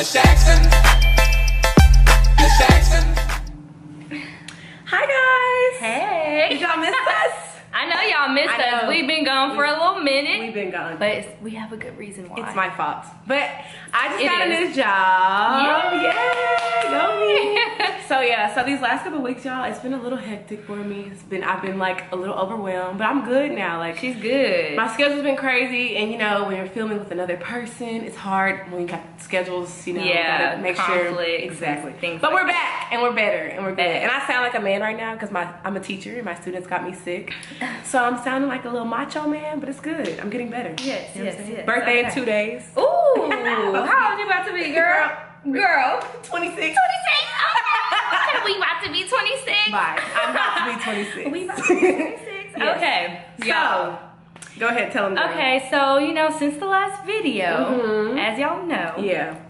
Miss Jackson. Miss Jackson. Hi guys. Hey. Did y'all miss us? I know y'all missed us. We've been gone for a little minute. We've been gone. But we have a good reason why. It's my fault. But I just got a new job. Yay! Go me. So these last couple of weeks, y'all, it's been a little hectic for me. I've been like a little overwhelmed, but I'm good now. Like, she's good. My schedule's been crazy, and you know, when you're filming with another person, it's hard when you got schedules, you know, gotta make sure. Exactly. But we're back, and we're better, and we're good. And I sound like a man right now because I'm a teacher, and my students got me sick. So I'm sounding like a little macho man, but it's good. I'm getting better. Yes, yes. Birthday in 2 days. Ooh, how old you about to be, girl? Girl. 26. 26. We about to be 26. Bye. I'm about to be 26. We about to be 26. Yes. Okay. So, go ahead, tell them. Okay, so you know, since the last video, as y'all know,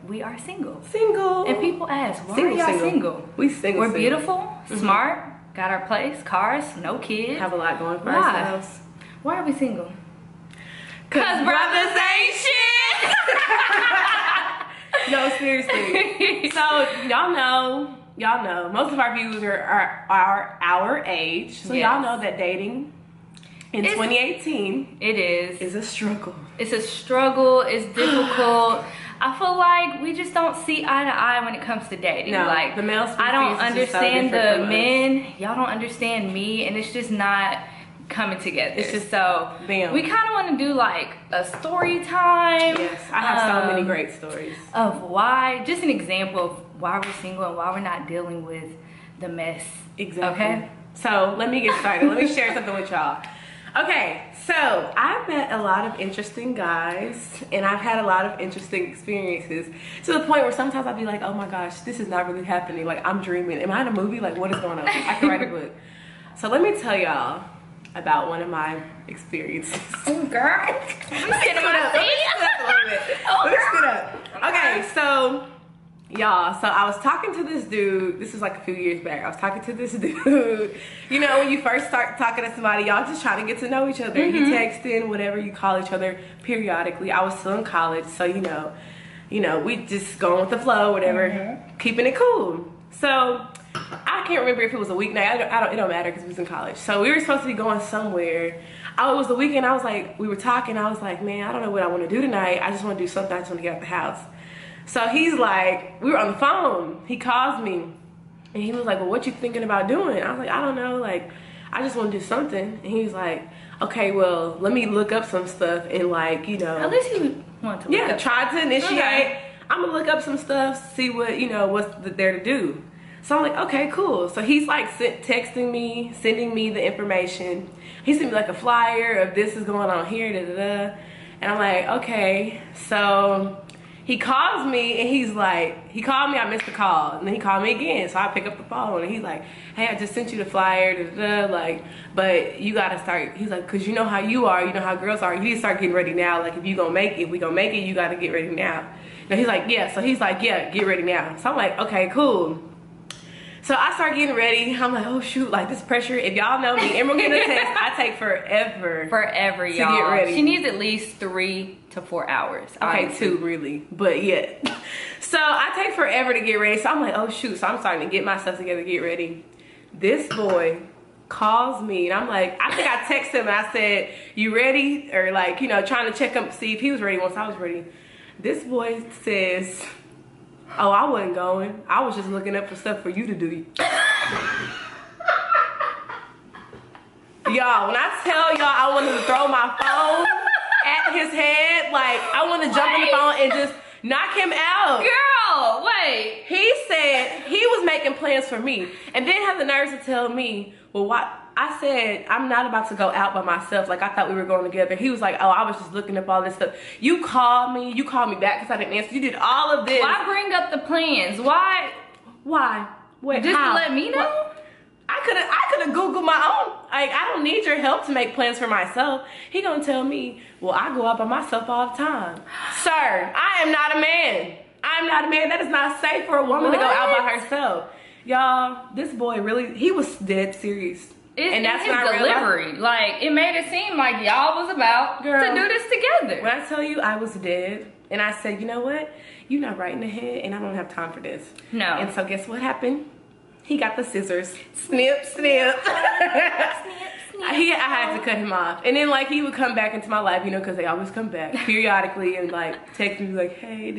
we are single. Single. And people ask, why are y'all single? We single. We're beautiful, smart, got our place, cars, no kids. Have a lot going for ourselves. Why are we single? Cause brothers ain't shit. No, seriously. So y'all know, most of our viewers are our age. So y'all know that dating in 2018 is a struggle. It's a struggle. It's difficult. I feel like we just don't see eye to eye when it comes to dating. No, like the male species I don't understand so the men. Y'all don't understand me, and it's just not coming together. It's just so we kind of want to do like a story time. Yes, I have so many great stories of why. Just an example of why we're single and why we're not dealing with the mess. Exactly. Okay. So let me get started. Let me share something with y'all. Okay, so I've met a lot of interesting guys, and I've had a lot of interesting experiences to the point where sometimes I'll be like, oh my gosh, this is not really happening. Like, I'm dreaming. Am I in a movie? Like, what is going on? I can write a book. So let me tell y'all about one of my experiences. Oh, girl. Let me sit up. Okay, so y'all, so I was talking to this dude. This was like a few years back. I was talking to this dude. You know, when you first start talking to somebody, y'all just trying to get to know each other. You texting, whatever, you call each other periodically. I was still in college, so you know, we just going with the flow, whatever, keeping it cool. So I can't remember if it was a weeknight. It don't matter because we was in college. So we were supposed to be going somewhere. It was the weekend. I was like, we were talking. I was like, man, I don't know what I want to do tonight. I just want to do something. I just want to get out the house. So he's like, we were on the phone. He calls me and he was like, well, what you thinking about doing? I was like, I don't know. Like, I just want to do something. And he was like, okay, well, let me look up some stuff and like, you know. At least he wanted to look up. Try to initiate. Okay. I'm going to look up some stuff, see what, you know, what's there to do. So I'm like, okay, cool. So he's like texting me, sending me the information. He sent me like a flyer of this is going on here, And I'm like, okay. So he calls me and he's like, he called me, I missed the call. And then he called me again. So I pick up the phone and he's like, hey, I just sent you the flyer, like, but you gotta start, he's like, cause you know how you are, you know how girls are, you need to start getting ready now. Like if we gonna make it, you gotta get ready now. And he's like, yeah. So he's like, yeah, get ready now. So I'm like, okay, cool. So I start getting ready. I'm like, oh shoot, like this pressure. If y'all know me, and we're getting a test, I take forever to get ready. She needs at least 3 to 4 hours. Okay, 2 really, but yeah. So I take forever to get ready. So I'm like, oh shoot. So I'm starting to get myself together, get ready. This boy calls me, and I'm like, I think I texted him and I said, you ready? Or like, you know, trying to check him, see if he was ready once I was ready. This boy says, oh, I wasn't going. I was just looking up for stuff for you to do. Y'all, when I tell y'all I wanted to throw my phone at his head, like I wanted to jump in the phone and just knock him out. Girl, wait. He said he was making plans for me and then had the nerves to tell me, well, what? I said, I'm not about to go out by myself. Like, I thought we were going together. He was like, oh, I was just looking up all this stuff. You called me back because I didn't answer. You did all of this. Why bring up the plans? Why? Wait, just to let me know? What? I could have Googled my own. Like, I don't need your help to make plans for myself. He gonna tell me, well, I go out by myself all the time. Sir, I am not a man. I'm not a man. That is not safe for a woman to go out by herself. Y'all, this boy really, he was dead serious. And that's his delivery. Like, it made it seem like y'all was about to do this together. When I tell you I was dead, and I said, you know what? You're not right in the head, and I don't have time for this. No. And so guess what happened? He got the scissors. Snip, snip. I had to cut him off. And then, like, he would come back into my life, you know, because they always come back periodically and, like, text me, like, hey,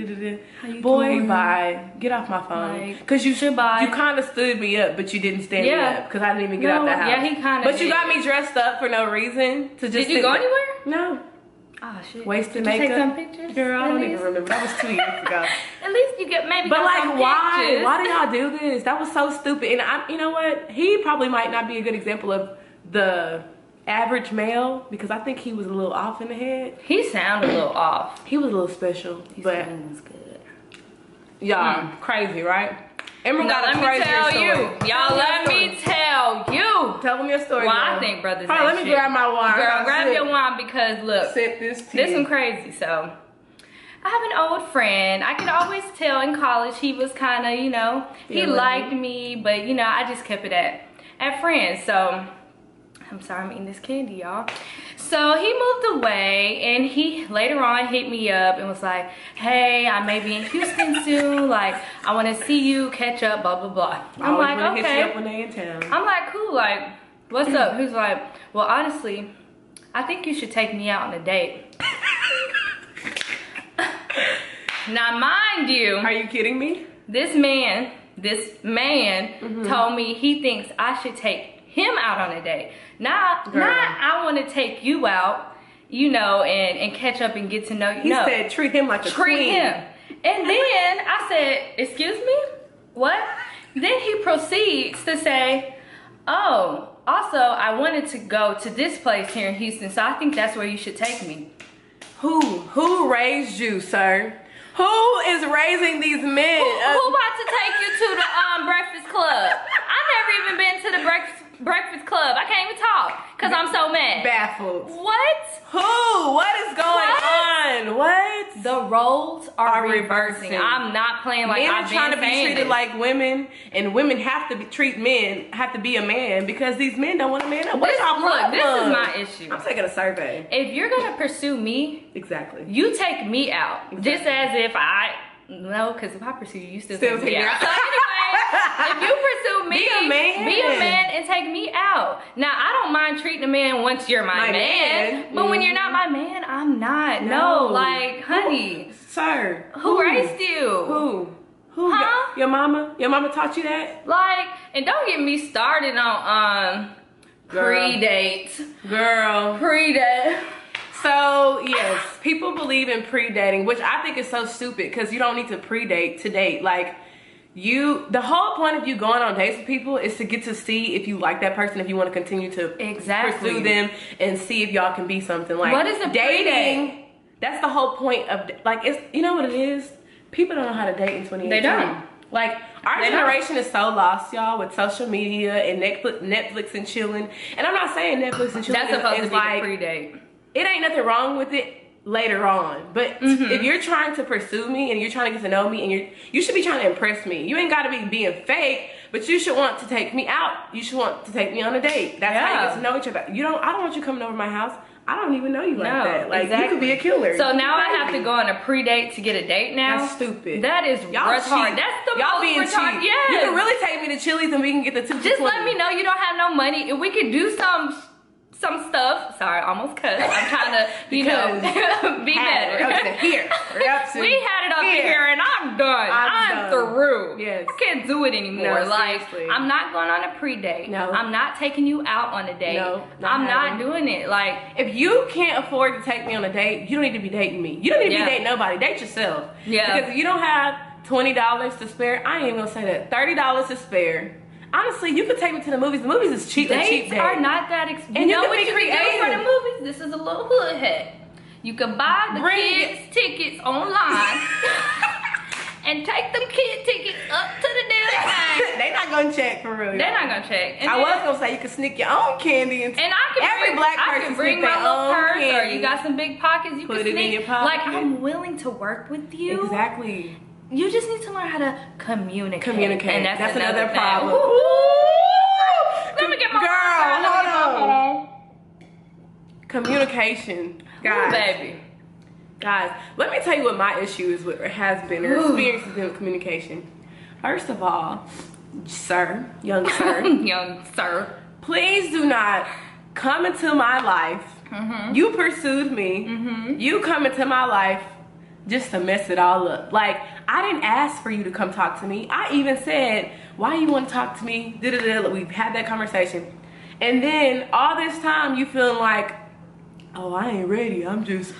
boy, bye. Get off my phone. Because you kind of stood me up, but you didn't stand me up because I didn't even get out the house. Yeah, he kind of But you got me dressed up for no reason. To just Did you go anywhere? No. Oh, shit. Wasted makeup. Take some pictures? Girl, I don't even remember. That was 2 years ago. At least you get maybe. But like, some why? pictures. Why do y'all do this? That was so stupid. And you know what? He probably might not be a good example of the average male because I think he was a little off in the head. He sounded a little off. He was a little special. But was good. Y'all, crazy, right? Emerald got a let me tell story. you. Y'all, let me tell you. Tell them your story. Well, girl. I think brothers. Hold on, let me grab my wine. Girl, grab your wine because look, sip this tea. This one crazy. So, I have an old friend. I could always tell in college he was kind of, you know, he liked me, but you know, I just kept it at friends. So, I'm sorry I'm eating this candy, y'all. So he moved away and he later on hit me up and was like, hey, I may be in Houston soon. Like, I want to see you, catch up, blah, blah, blah. I'm like, okay. Hit you up when they in town. I'm like, cool, like, what's up? He's like, well, honestly, I think you should take me out on a date. Now, mind you. Are you kidding me? This man told me he thinks I should take him out on a date. Not I want to take you out, you know, and catch up and get to know you. He said treat him like a queen. Treat him. And then I said, excuse me? What? Then he proceeds to say, oh, also I wanted to go to this place here in Houston, so I think that's where you should take me. Who raised you, sir? Who is raising these men? Who about to take you to the Breakfast Club? I've never even been to the Breakfast Club. I can't even talk because I'm so mad. Baffled. What? Who? What is going on? What? The roles are reversing. I'm not playing like men are trying to be treated like women, and women have to treat men, have to be a man because these men don't want a man up. What's our problem? This is my issue. I'm taking a survey. If you're gonna pursue me, exactly, you take me out. Exactly. Just as if no, because if I pursue you, you still take me out. So anyway, if you pursue me, be a man and take me out. Now, I don't mind treating a man once you're my man. But when you're not my man, I'm not. No, like, honey. Sir. Who raised you? Who? Huh? Your mama? Your mama taught you that? Like, and don't get me started on pre-date. Girl. Pre-date. So, yes, people believe in pre-dating, which I think is so stupid because you don't need to pre-date to date. Like, the whole point of you going on dates with people is to get to see if you like that person, if you want to continue to pursue them and see if y'all can be something. Like, what is a dating? That's the whole point of, like, it's, you know what it is? People don't know how to date in 2018. They don't. Like, our generation is so lost, y'all, with social media and Netflix and chilling. And I'm not saying Netflix and chilling that's supposed to be like, a pre-date. It ain't nothing wrong with it later on. But if you're trying to pursue me and you're trying to get to know me and you should be trying to impress me. You ain't got to be being fake, but you should want to take me out. You should want to take me on a date. That's how you get to know each other. I don't want you coming over to my house. I don't even know you like that. Like, you could be a killer. So now I have to go on a pre-date to get a date now? That's stupid. That is retarded. That's the y'all most being retarded. Cheap. Yes. You can really take me to Chili's and we can get the 2 for Just 20. let me know you don't have no money and we could do some stuff. Sorry, almost cussed. I'm trying to, be better. Okay, here. We had it up here and I'm done. I'm through. Yes. I can't do it anymore. No, like, seriously. I'm not going on a pre-date. No. I'm not taking you out on a date. No, I'm not doing it. Like, if you can't afford to take me on a date, you don't need to be dating me. You don't need to be dating nobody. Date yourself. Yeah. Because if you don't have $20 to spare, I ain't even gonna say that. $30 to spare. Honestly, you could take me to the movies. The movies is cheap. Dates are not that expensive. And you know what be you creative. can do for the movies? This is a little hood hack. You can buy the kids' tickets online and take them kid tickets up to the damn thing. They not gonna check for real. They're not gonna check. And I was gonna say you can sneak your own candy and I can bring my little purse, candy. or you got some big pockets you Put can it sneak. in your pocket. Like, I'm willing to work with you. Exactly. You just need to learn how to communicate. And that's another thing. problem. Ooh. Let me get my girl, Communication. Guys. Guys. Baby. Guys, let me tell you what my issue is with, or has been, or experience has been with communication. First of all, sir, young sir. Young sir. Please do not come into my life. You pursued me. You come into my life just to mess it all up. Like, I didn't ask for you to come talk to me. I even said, why you want to talk to me? We've had that conversation. And then all this time you feeling like, oh, I ain't ready. I'm just,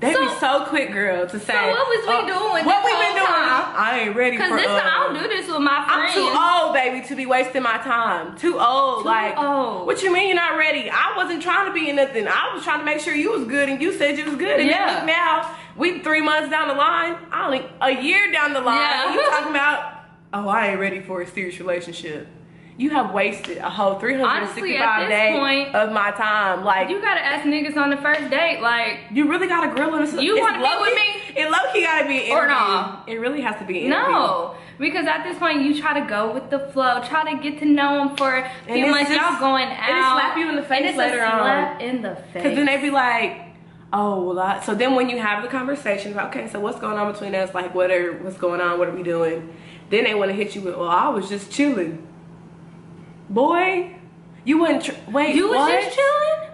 they be so quick, girl, to say. So what was we doing? What we been doing? Time? I ain't ready for. Cause I don't do this with my friends. I'm too old, baby, to be wasting my time. Too old. What you mean you're not ready? I wasn't trying to be in nothing. I was trying to make sure you was good, and you said you was good. And then look now, we 3 months down the line. Only a year down the line. Yeah. You talking about? Oh, I ain't ready for a serious relationship. You have wasted a whole 365 days of my time. Like, you gotta ask niggas on the first date, like, you really gotta grill them. You want to be with me? It low-key gotta be an interview. Or no? It really has to be an interview. No, because at this point you try to go with the flow, try to get to know them for a few months. Y'all going out, and it slap you in the face later on. Slap in the face. Because then they be like, oh, well, so then when you have the conversation about, okay, so what's going on between us? Like, what's going on? What are we doing? Then they want to hit you with, well, I was just chilling. Boy, you wasn't. Wait, you was what? just chilling?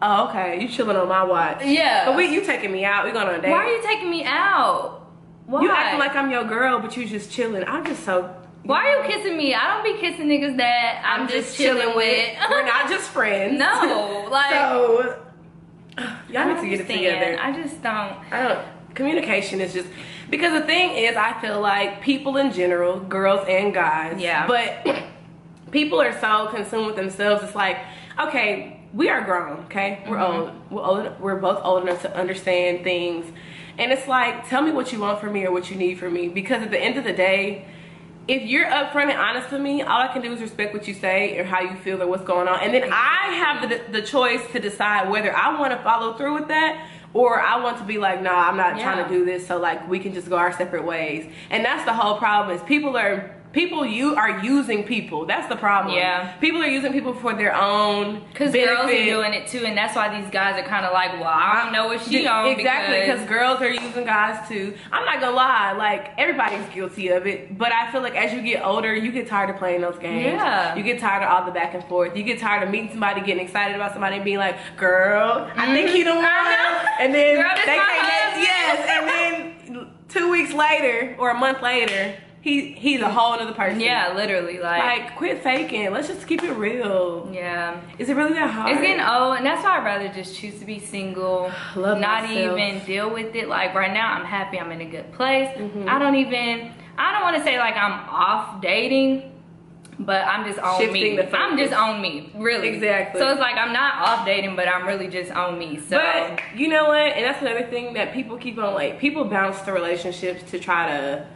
Oh, okay. You chilling on my watch. Yeah. But you taking me out. We going on a date. Why are you taking me out? Why? You acting like I'm your girl, but you just chilling. I'm just so. Why are you kissing me? I don't be kissing niggas that I'm just chilling with. We're not just friends. No, like. So, y'all need to get it together. I just don't. Communication is just, because the thing is, I feel like people in general, girls and guys. Yeah. But people are so consumed with themselves. It's like, okay, we are grown, okay? We're old. We're both old enough to understand things. And it's like, tell me what you want from me or what you need from me. Because at the end of the day, if you're upfront and honest with me, all I can do is respect what you say or how you feel or what's going on. And then I have the choice to decide whether I want to follow through with that, or I want to be like, nah, I'm not trying to do this, so like we can just go our separate ways. And that's the whole problem, is you are using people. That's the problem. Yeah. People are using people for their own Because girls are doing it too, and that's why these guys are kind of like, well, I don't know what she on. Exactly, because girls are using guys too. I'm not gonna lie, like, everybody's guilty of it, but I feel like as you get older, you get tired of playing those games. Yeah. You get tired of all the back and forth. You get tired of meeting somebody, getting excited about somebody, and being like, girl, I think he the one. And then girl, they can't and then 2 weeks later or a month later, he's a whole other person. Yeah, literally, like quit faking. Let's just keep it real. Yeah. Is it really that hard? It's getting old, and that's why I'd rather just choose to be single. Love not myself. even deal with it. Like right now, I'm happy. I'm in a good place. I don't want to say like I'm off dating, but I'm just on Shifting me. the focus. I'm just on me, really. Exactly. So it's like I'm not off dating, but I'm really just on me. So. But you know what? And that's another thing that people keep on, like, people bounce to relationships to try to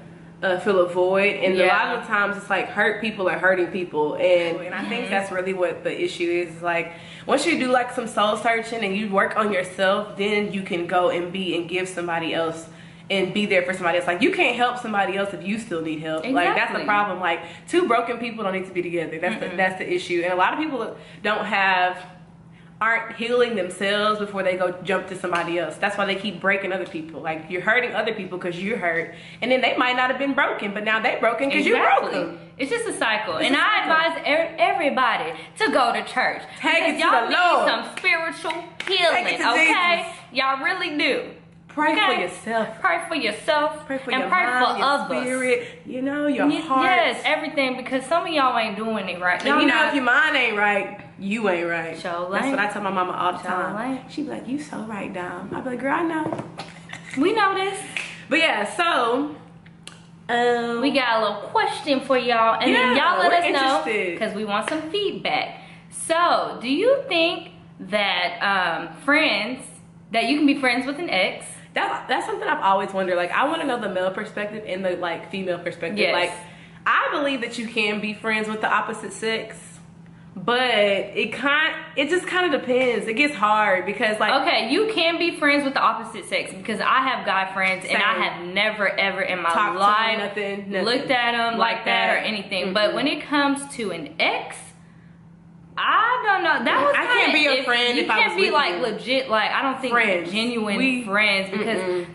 fill a void, and a lot of the times it's like hurt people are hurting people, and I think that's really what the issue is. Like, once you do like some soul searching and you work on yourself, then you can go and be and give somebody else and be there for somebody else. Like, you can't help somebody else if you still need help. Exactly. Like, that's the problem. Like, two broken people don't need to be together. That's the issue. And a lot of people aren't healing themselves before they go jump to somebody else. That's why they keep breaking other people. Like, you're hurting other people because you're hurt, and then they might not have been broken, but now they broken because you broke them. It's just a cycle. And I advise everybody to go to church. Take it to y'all the need Lord. some spiritual healing, Take it to okay? Jesus. Y'all really do. Pray for yourself. Pray for yourself. Pray for and your pray mind, for your others. spirit, your heart. Yes, everything, because some of y'all ain't doing it right. And if your mind ain't right, you ain't right. Sure That's ain't. what I tell my mama all the Sure time. ain't. She be like, you so right, Dom. I be like, girl, I know. We know this. But yeah, so we got a little question for y'all, and then y'all let us know, because we want some feedback. So, do you think that that you can be friends with an ex? That's something I've always wondered. Like, I want to know the male perspective and the like female perspective. Yes. Like, I believe that you can be friends with the opposite sex, but it just kind of depends. It gets hard because, like, okay, you can be friends with the opposite sex, because I have guy friends and I have never ever in my life nothing, looked at them like that or anything. But when it comes to an ex, I don't know. That was I can't be your friend if I was You can't be with like you. legit, like I don't think Friends. genuine friends because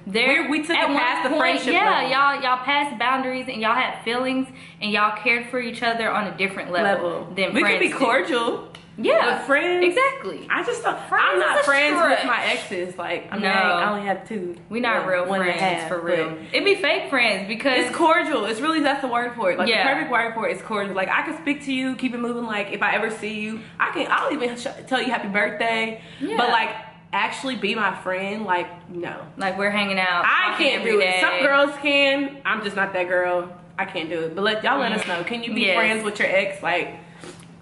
we took it at one past the point, friendship yeah, level. y'all passed boundaries and y'all had feelings and y'all cared for each other on a different level than we friends. could be do. cordial. Yeah, But friends, exactly. I just don't. Friends I'm not is a friends with stretch. my exes. Like, I mean, No. I only have 2. We not real one and a friends half, for but real. It'd be fake friends because It's cordial. It's really, that's the word for it. Like, Yeah. the perfect word for it is cordial. Like, I can speak to you, keep it moving. Like, if I ever see you, I'll even tell you happy birthday. Yeah. But like, actually be my friend, like, no. like we're hanging out. I talking can't every do it. day. Some girls can. I'm just not that girl. I can't do it. But let us know. Can you be Yes. friends with your ex? Like,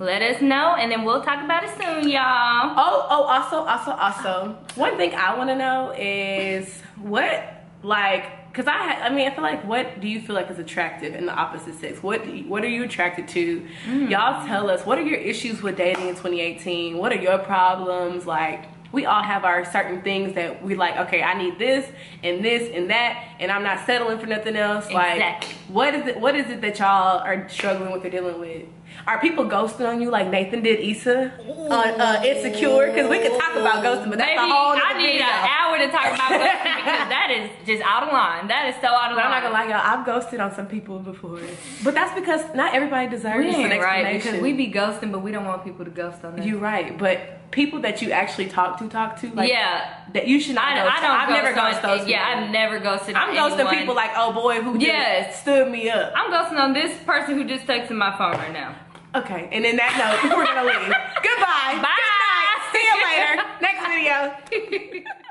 Let us know and then we'll talk about it soon, y'all. also, one thing I want to know is what, like, because I feel like, what do you feel like is attractive in the opposite sex? What are you attracted to? Y'all tell us, what are your issues with dating in 2018? What are your problems? Like, we all have our certain things that we like, okay, I need this and that, and I'm not settling for nothing else. Like, Exactly. what is it that y'all are struggling with or dealing with? Are people ghosting on you like Nathan did Issa on Insecure? Because we could talk about ghosting, but that's Maybe a whole other I need video. an hour to talk about ghosting because that is just out of line. That is so out of But line. I'm not gonna lie, y'all, I've ghosted on some people before. But that's because not everybody deserves We an ain't right explanation. because we be ghosting, but we don't want people to ghost on us. You're right, but people that you actually talk to, like, Yeah. that you should not ghost. I don't. I've never ghosted those people. Yeah, I've never ghosted. I'm ghosting anyone. people like, oh boy, who Yes. just stood me up. I'm ghosting on this person who just texted my phone right now. Okay, and in that note, we're gonna leave. Goodbye. Bye. Good night. See you later. Next video.